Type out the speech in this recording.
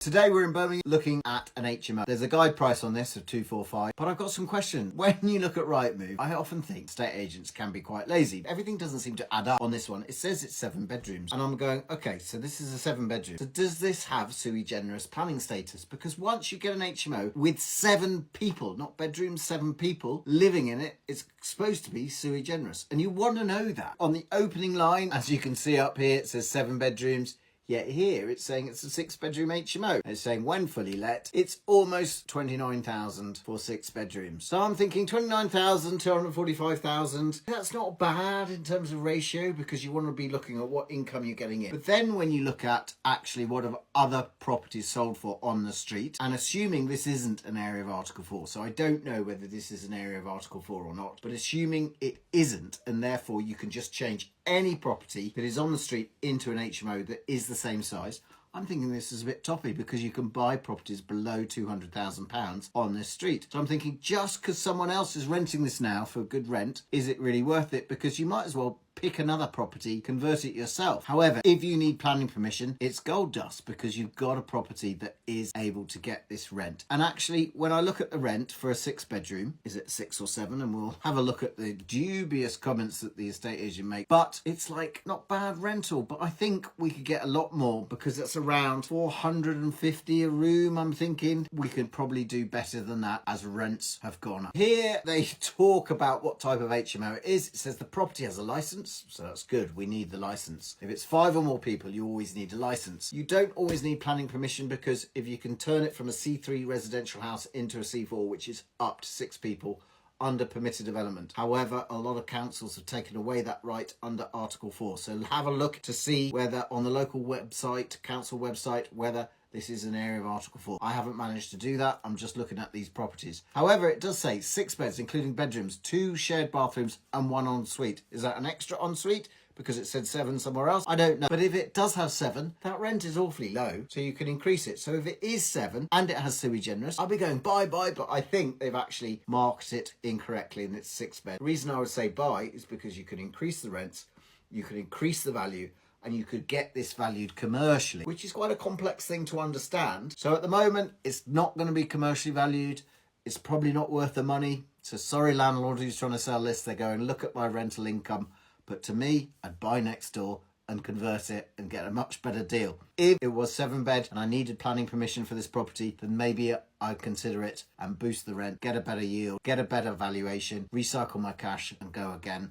Today we're in Birmingham looking at an HMO. There's a guide price on this of 245, but I've got some questions. When you look at Rightmove, I often think estate agents can be quite lazy. Everything doesn't seem to add up on this one. It says it's 7 bedrooms, and I'm going, okay, so this is a 7 bedroom. So does this have sui generis planning status? Because once you get an HMO with 7 people, not bedrooms, 7 people living in it, it's supposed to be sui generis. And you want to know that. On the opening line, as you can see up here, it says 7 bedrooms. Yet here it's saying it's a 6-bedroom HMO. It's saying when fully let, it's almost 29,000 for 6 bedrooms. So I'm thinking 29,000, 245,000. That's not bad in terms of ratio because you want to be looking at what income you're getting in. But then when you look at actually what have other properties sold for on the street, and assuming this isn't an area of Article 4, so I don't know whether this is an area of Article 4 or not, but assuming it isn't, and therefore you can just change any property that is on the street into an HMO that is the same size, I'm thinking this is a bit toppy because you can buy properties below £200,000 on this street. So I'm thinking just because someone else is renting this now for good rent, is it really worth it? Because you might as well pick another property, convert it yourself. However, if you need planning permission, it's gold dust because you've got a property that is able to get this rent. And actually, when I look at the rent for a 6-bedroom, is it 6 or 7? And we'll have a look at the dubious comments that the estate agent makes. But it's like not bad rental, but I think we could get a lot more because it's around 450 a room. I'm thinking we could probably do better than that as rents have gone up. Here they talk about what type of HMO it is. It says the property has a license. So that's good. We need the license. If it's 5 or more people, you always need a license. You don't always need planning permission because if you can turn it from a C3 residential house into a C4, which is up to 6 people, under permitted development. However, a lot of councils have taken away that right under Article 4. So have a look to see whether on the local website, council website, whether this is an area of Article 4. I haven't managed to do that. I'm just looking at these properties. However, it does say 6 beds, including bedrooms, 2 shared bathrooms and 1 ensuite. Is that an extra ensuite? Because it said 7 somewhere else? I don't know. But if it does have 7, that rent is awfully low, so you can increase it. So if it is 7 and it has sui generis, I'll be going buy, but I think they've actually marked it incorrectly and it's 6 bed. The reason I would say buy is because you can increase the rents, you can increase the value, and you could get this valued commercially, which is quite a complex thing to understand. So at the moment, it's not going to be commercially valued. It's probably not worth the money. So sorry, landlord who's trying to sell this. They're going, look at my rental income. But to me, I'd buy next door and convert it and get a much better deal. If it was 7 bed and I needed planning permission for this property, then maybe I'd consider it and boost the rent, get a better yield, get a better valuation, recycle my cash and go again.